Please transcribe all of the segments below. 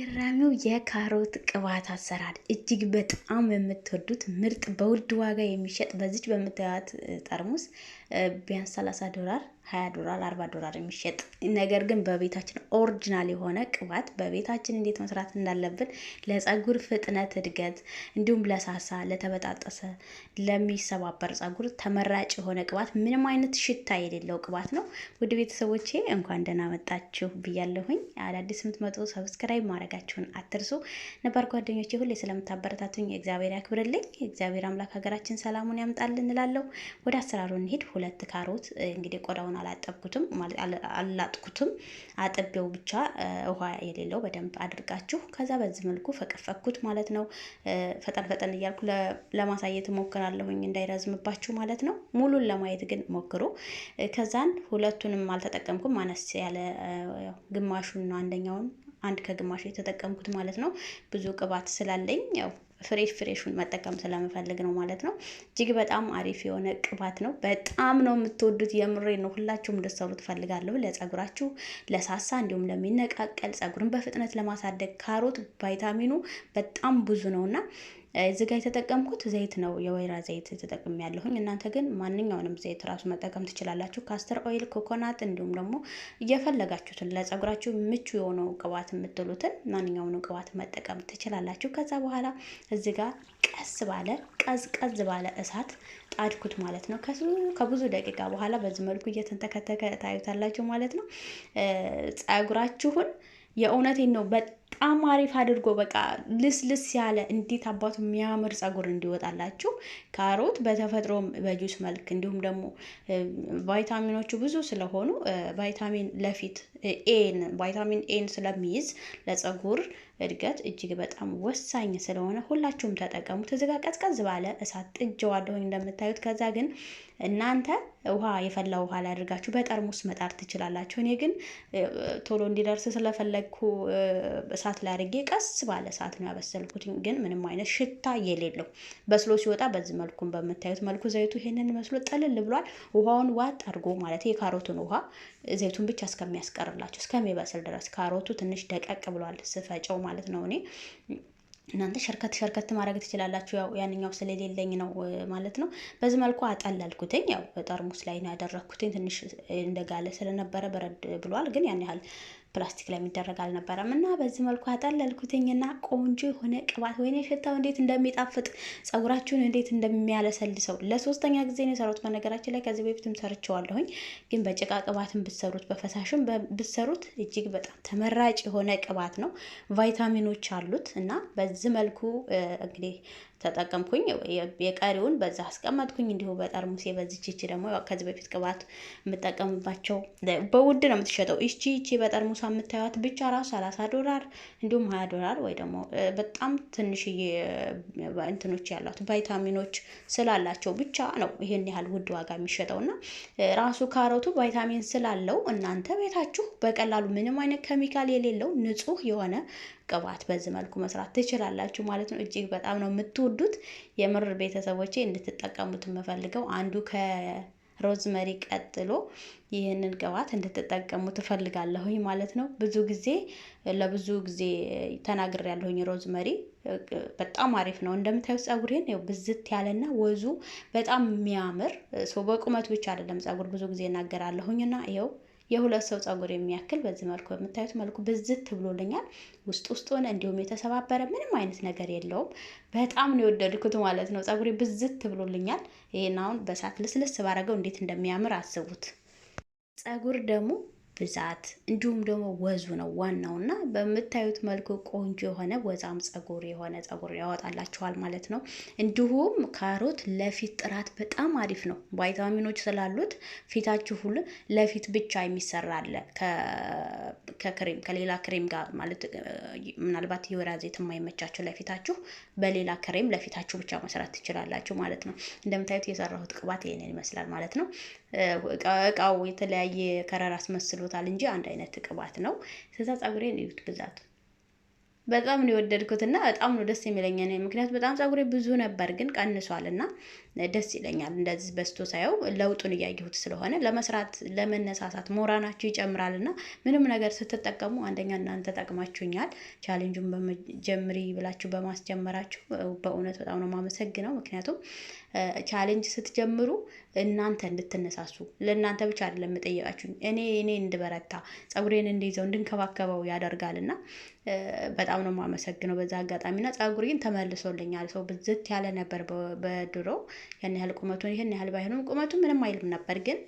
አስገራሚው የካሮት ቅባት አሰራር እጅግ በጣም የምትወዱት ምርጥ በውድ ዋጋ የሚሸጥ በዚች በምታዩት ጠርሙስ ቢያንስ $30 $20 $40 የሚሸጥ ነገር ግን በቤታችን ኦሪጂናል የሆነ ቅባት በቤታችን እንዴት መስራት እንዳለብን ለፀጉር ፍጥነት እድገት እንዲሁም ለሳሳ ለተበጣጠሰ ለሚሰባበር ፀጉር ተመራጭ የሆነ ቅባት ምንም አይነት ሽታ የሌለው ቅባት ነው። ውድ ቤተሰቦቼ እንኳን ደህና መጣችሁ ብያለሁኝ። አዳዲስ የምትመጡ ሰብስክራይብ ማድረጋችሁን አትርሱ። ነባር ጓደኞቼ ሁሌ ስለምታበረታቱኝ እግዚአብሔር ያክብርልኝ። እግዚአብሔር አምላክ ሀገራችን ሰላሙን ያምጣልን እንላለሁ። ወደ አሰራሩ እንሂድ። 2 ካሮት እንግዲህ ቆዳውን አላጠብኩትም አላጥኩትም አጥቤው ብቻ ውሃ የሌለው በደንብ አድርጋችሁ ከዛ በዚህ መልኩ ፈቀፈኩት ማለት ነው። ፈጠን እያልኩ ለማሳየት ሞክራለሁኝ እንዳይረዝምባችሁ ማለት ነው። ሙሉን ለማየት ግን ሞክሩ። ከዛን ሁለቱንም አልተጠቀምኩም ማነስ ያለ ግማሹን ነው አንደኛውን አንድ ከግማሽ የተጠቀምኩት ማለት ነው። ብዙ ቅባት ስላለኝ ያው ፍሬሹን መጠቀም ስለምፈልግ ነው ማለት ነው። እጅግ በጣም አሪፍ የሆነ ቅባት ነው። በጣም ነው የምትወዱት። የምሬ ነው። ሁላችሁም እንድትሰሩት ፈልጋለሁ። ለፀጉራችሁ ለሳሳ እንዲሁም ለሚነቃቀል ፀጉርን በፍጥነት ለማሳደግ ካሮት ቫይታሚኑ በጣም ብዙ ነውና እዚህ ጋር የተጠቀምኩት ዘይት ነው። የወይራ ዘይት ተጠቅሜያለሁኝ። እናንተ ግን ማንኛውንም ዘይት ራሱ መጠቀም ትችላላችሁ። ካስተር ኦይል፣ ኮኮናት እንዲሁም ደግሞ እየፈለጋችሁትን ለፀጉራችሁ ምቹ የሆነው ቅባት የምትሉትን ማንኛውንም ቅባት መጠቀም ትችላላችሁ። ከዛ በኋላ እዚህ ጋር ቀዝቀዝ ባለ እሳት ጣድኩት ማለት ነው። ከብዙ ደቂቃ በኋላ በዚህ መልኩ እየተንተከተከ ታዩታላችሁ ማለት ነው። ፀጉራችሁን የእውነቴን ነው በጣም አሪፍ አድርጎ በቃ ልስልስ ያለ እንዴት አባቱ የሚያምር ፀጉር እንዲወጣላችሁ ካሮት በተፈጥሮም በጁስ መልክ እንዲሁም ደግሞ ቫይታሚኖቹ ብዙ ስለሆኑ ቫይታሚን ኤን ስለሚይዝ ለፀጉር እድገት እጅግ በጣም ወሳኝ ስለሆነ ሁላችሁም ተጠቀሙት። እዚህ ጋር ቀዝቀዝ ባለ እሳት ጥጄዋለሁኝ እንደምታዩት። ከዛ ግን እናንተ የፈላ ውሃ ላይ አድርጋችሁ በጠርሙስ መጣር ትችላላችሁ። እኔ ግን ቶሎ እንዲደርስ ስለፈለግኩ እሳት ላይ አድርጌ ቀስ ባለ እሳት ነው ያበሰልኩት። ግን ምንም አይነት ሽታ የሌለው በስሎ ሲወጣ በዚህ መልኩ በምታዩት መልኩ ዘይቱ ይሄንን መስሎ ጠልል ብሏል። ውሃውን ዋጥ አድርጎ ማለት የካሮቱን ውሃ ዘይቱን ብቻ እስከሚያስቀርላችሁ እስከሚበስል ድረስ ካሮቱ ትንሽ ደቀቅ ብሏል ስፈጨው ማለት ነው። እኔ እናንተ ሸርከት ማድረግ ትችላላችሁ። ያው ያንኛው ስለሌለኝ ነው ማለት ነው። በዚህ መልኩ አጠለልኩትኝ። ያው በጠርሙስ ላይ ነው ያደረኩትኝ። ትንሽ እንደጋለ ስለነበረ በረድ ብሏል። ግን ያን ያህል ፕላስቲክ ላይ የሚደረግ አልነበረም እና በዚህ መልኩ አጠለልኩትኝና ቆንጆ የሆነ ቅባት ወይኔ ሽታው እንዴት እንደሚጣፍጥ ፀጉራችሁን እንዴት እንደሚያለሰልሰው ለሶስተኛ ጊዜ ነው የሰሩት። በነገራችን ላይ ከዚህ በፊትም ሰርቼዋለሁኝ። ግን በጭቃ ቅባትን ብትሰሩት በፈሳሽም ብትሰሩት እጅግ በጣም ተመራጭ የሆነ ቅባት ነው። ቫይታሚኖች አሉት እና በዚህ መልኩ እንግዲህ ተጠቀምኩኝ። የቀሪውን በዛ አስቀመጥኩኝ እንዲሁ በጠርሙሴ። በዚህች ደግሞ ከዚህ በፊት ቅባት የምጠቀምባቸው በውድ ነው የምትሸጠው። እቺ በጠርሙሳ የምታዩት ብቻ ራሱ $30 እንዲሁም $20 ወይ ደግሞ በጣም ትንሽዬ እንትኖች ያሏት ቫይታሚኖች ስላላቸው ብቻ ነው ይሄን ያህል ውድ ዋጋ የሚሸጠውና ራሱ ካሮቱ ቫይታሚን ስላለው እናንተ ቤታችሁ በቀላሉ ምንም አይነት ኬሚካል የሌለው ንጹህ የሆነ ቅባት በዚህ መልኩ መስራት ትችላላችሁ ማለት ነው። እጅግ በጣም ነው የምትወዱት። የምር ቤተሰቦቼ እንድትጠቀሙት የምፈልገው አንዱ ከሮዝመሪ ቀጥሎ ይህንን ቅባት እንድትጠቀሙ ትፈልጋለሁኝ ማለት ነው። ለብዙ ጊዜ ተናግሬያለሁኝ። ሮዝመሪ በጣም አሪፍ ነው። እንደምታዩት ፀጉሬን ያው ብዝት ያለና ወዙ በጣም የሚያምር በቁመት ብቻ አይደለም ፀጉር ብዙ ጊዜ እናገራለሁኝና ይኸው የሁለት ሰው ፀጉር የሚያክል በዚህ መልኩ በምታዩት መልኩ ብዝት ብሎልኛል። ውስጥ ሆነ እንዲሁም የተሰባበረ ምንም አይነት ነገር የለውም። በጣም ነው የወደድኩት ማለት ነው። ፀጉሬ ብዝት ብሎልኛል። ይሄን አሁን በሳት ልስልስ ባረገው እንዴት እንደሚያምር አስቡት። ፀጉር ደግሞ ብዛት እንዲሁም ደግሞ ወዙ ነው ዋናውና በምታዩት መልኩ ቆንጆ የሆነ ወዛም ፀጉር ያወጣላችኋል ማለት ነው። እንዲሁም ካሮት ለፊት ጥራት በጣም አሪፍ ነው። ቫይታሚኖች ስላሉት ፊታችሁ ሁሉ ለፊት ብቻ የሚሰራ አለ ከሌላ ክሬም ጋር ማለት ምናልባት የወይራ ዘይት የማይመቻችሁ ለፊታችሁ በሌላ ክሬም ለፊታችሁ ብቻ መስራት ትችላላችሁ ማለት ነው። እንደምታዩት የሰራሁት ቅባት ይሄንን ይመስላል ማለት ነው። እቃው የተለያየ ከረር አስመስሎታል እንጂ አንድ አይነት ቅባት ነው። ስለዛ ፀጉሬን እዩት ብዛት በጣም ነው የወደድኩትና በጣም ነው ደስ የሚለኝ እኔ። ምክንያቱም በጣም ፀጉሬ ብዙ ነበር ግን ቀንሷል እና ደስ ይለኛል እንደዚህ በስቶ ሳየው ለውጡን እያየሁት ስለሆነ ለመስራት ለመነሳሳት ሞራናችሁ ይጨምራል። እና ምንም ነገር ስትጠቀሙ አንደኛ እናንተ ጠቅማችሁኛል። ቻሌንጁን በመጀመሪ ብላችሁ በማስጀመራችሁ በእውነት በጣም ነው የማመሰግነው። ምክንያቱም ቻሌንጅ ስትጀምሩ እናንተ እንድትነሳሱ ለእናንተ ብቻ አይደለም የምጠይቃችሁ እኔ እንድበረታ ፀጉሬን እንዲይዘው እንድንከባከበው ያደርጋልና በጣም ነው የማመሰግነው በዛ አጋጣሚና ፀጉሬን ተመልሶልኛል። ሰው ብዝት ያለ ነበር በድሮ ያን ያህል ቁመቱን ይሄን ያህል ባይሆንም ቁመቱ ምንም አይልም ነበር፣ ግን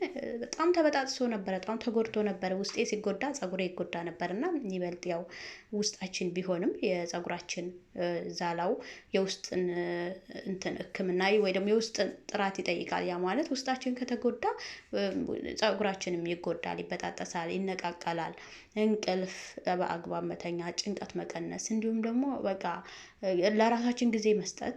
በጣም ተበጣጥሶ ነበር፣ በጣም ተጎድቶ ነበር። ውስጤ ሲጎዳ ፀጉሬ ይጎዳ ነበርና ይበልጥ ያው ውስጣችን ቢሆንም የፀጉራችን ዛላው የውስጥን እንትን ሕክምና ወይ ደግሞ የውስጥን ጥራት ይጠይቃል። ያ ማለት ውስጣችን ከተጎዳ ፀጉራችንም ይጎዳል፣ ይበጣጠሳል፣ ይነቃቀላል። እንቅልፍ በአግባብ መተኛ፣ ጭንቀት መቀነስ፣ እንዲሁም ደግሞ በቃ ለራሳችን ጊዜ መስጠት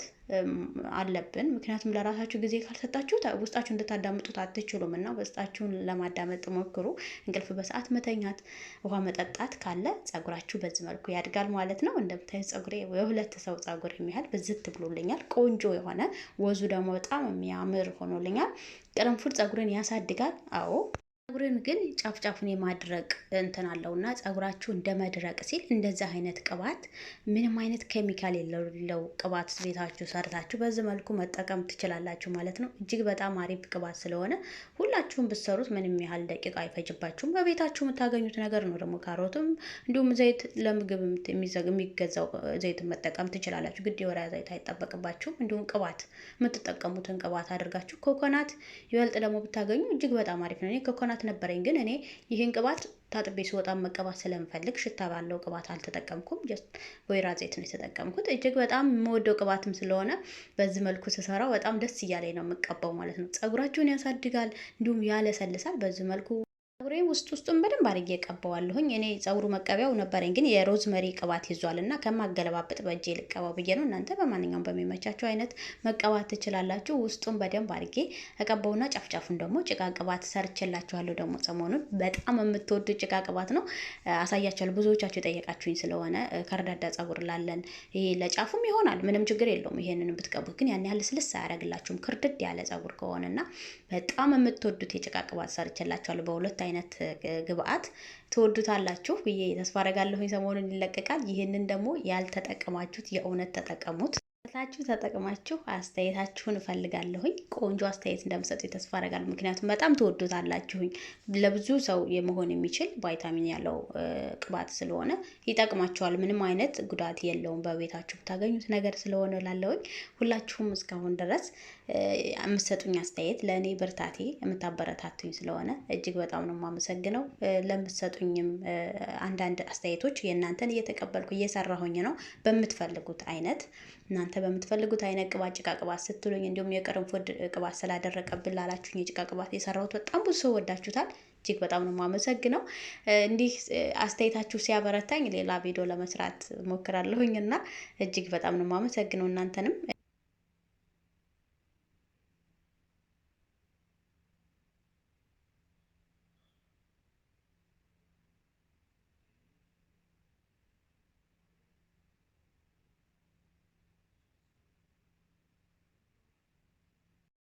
አለብን። ምክንያቱም ለራሳችሁ ጊዜ ካልሰጣችሁ ውስጣችሁ እንድታዳምጡት አትችሉም እና ውስጣችሁን ለማዳመጥ ሞክሩ። እንቅልፍ በሰዓት መተኛት፣ ውሃ መጠጣት ካለ ፀጉራችሁ በዚህ መልኩ ያድጋል ማለት ነው። እንደምታዩት ፀጉሬ የሁለት ሰው ፀጉር የሚያህል ብዝት ብሎልኛል። ቆንጆ የሆነ ወዙ ደግሞ በጣም የሚያምር ሆኖልኛል። ቅርንፉድ ፀጉርን ያሳድጋል። አዎ ፀጉርን ግን ጫፍ ጫፉን የማድረቅ እንትን አለውና ፀጉራችሁ እንደ መድረቅ ሲል እንደዚህ አይነት ቅባት ምንም አይነት ኬሚካል የሌለው ቅባት ቤታችሁ ሰርታችሁ በዚህ መልኩ መጠቀም ትችላላችሁ ማለት ነው። እጅግ በጣም አሪፍ ቅባት ስለሆነ ሁላችሁም ብትሰሩት ምንም ያህል ደቂቃ አይፈጅባችሁም። በቤታችሁ የምታገኙት ነገር ነው። ደግሞ ካሮትም እንዲሁም ዘይት ለምግብ የሚገዛው ዘይት መጠቀም ትችላላችሁ። ግድ የወይራ ዘይት አይጠበቅባችሁም። እንዲሁም ቅባት የምትጠቀሙትን ቅባት አድርጋችሁ ኮኮናት ይበልጥ ደግሞ ብታገኙ እጅግ በጣም አሪፍ ነው። እኔ ኮኮናት ነበረኝ ግን እኔ ይህን ቅባት ታጥቤ ስወጣ መቀባት ስለምፈልግ ሽታ ባለው ቅባት አልተጠቀምኩም። ጀስት ወይራ ዘይት ነው የተጠቀምኩት። እጅግ በጣም የምወደው ቅባትም ስለሆነ በዚህ መልኩ ስሰራው በጣም ደስ እያለኝ ነው የምቀባው ማለት ነው። ፀጉራችሁን ያሳድጋል እንዲሁም ያለሰልሳል። በዚህ መልኩ ፀጉሬ ውስጡን በደንብ አድርጌ ቀባዋለሁኝ። እኔ ፀጉሩ መቀቢያው ነበረኝ ግን የሮዝመሪ ቅባት ይዟል እና ከማገለባበጥ በእጄ ልቀባው ብዬ ነው። እናንተ በማንኛውም በሚመቻቸው አይነት መቀባት ትችላላችሁ። ውስጡን በደንብ አድርጌ እቀባውና ጫፍጫፉን ደግሞ ጭቃ ቅባት ሰርቼላችኋለሁ። ደግሞ ሰሞኑን በጣም የምትወዱ ጭቃ ቅባት ነው አሳያችኋለሁ። ብዙዎቻችሁ የጠየቃችሁኝ ስለሆነ ከርዳዳ ፀጉር ላለን ይሄ ለጫፉም ይሆናል፣ ምንም ችግር የለውም። ይሄንን ብትቀቡት ግን ያን ያህል ስልስ አያደርግላችሁም ክርድድ ያለ ፀጉር ከሆነና በጣም የምትወዱት የጭቃ ቅባት ሰርቼላችኋለሁ በሁለት አይነት ግብአት ትወዱታላችሁ ብዬ ተስፋ አደርጋለሁኝ። ሰሞኑን ይለቀቃል። ይህንን ደግሞ ያልተጠቀማችሁት የእውነት ተጠቀሙት። ታችሁ ተጠቅማችሁ አስተያየታችሁን እፈልጋለሁኝ። ቆንጆ አስተያየት እንደምሰጡ ተስፋ አደርጋለሁ። ምክንያቱም በጣም ትወዱታላችሁኝ። ለብዙ ሰው የመሆን የሚችል ቫይታሚን ያለው ቅባት ስለሆነ ይጠቅማችኋል። ምንም አይነት ጉዳት የለውም። በቤታችሁ ብታገኙት ነገር ስለሆነ ላለሁኝ ሁላችሁም እስካሁን ድረስ የምትሰጡኝ አስተያየት ለእኔ ብርታቴ የምታበረታቱኝ ስለሆነ እጅግ በጣም ነው የማመሰግነው። ለምትሰጡኝም አንዳንድ አስተያየቶች የእናንተን እየተቀበልኩ እየሰራሁኝ ነው። በምትፈልጉት አይነት እናንተ በምትፈልጉት አይነት ቅባት ጭቃ ቅባት ስትሉኝ እንዲሁም የቅርንፉድ ቅባት ስላደረቀብን ላላችሁኝ የጭቃ ቅባት የሰራሁት በጣም ብዙ ሰው ወዳችሁታል። እጅግ በጣም ነው የማመሰግነው። እንዲህ አስተያየታችሁ ሲያበረታኝ ሌላ ቪዲዮ ለመስራት ሞክራለሁኝ እና እጅግ በጣም ነው የማመሰግነው እናንተንም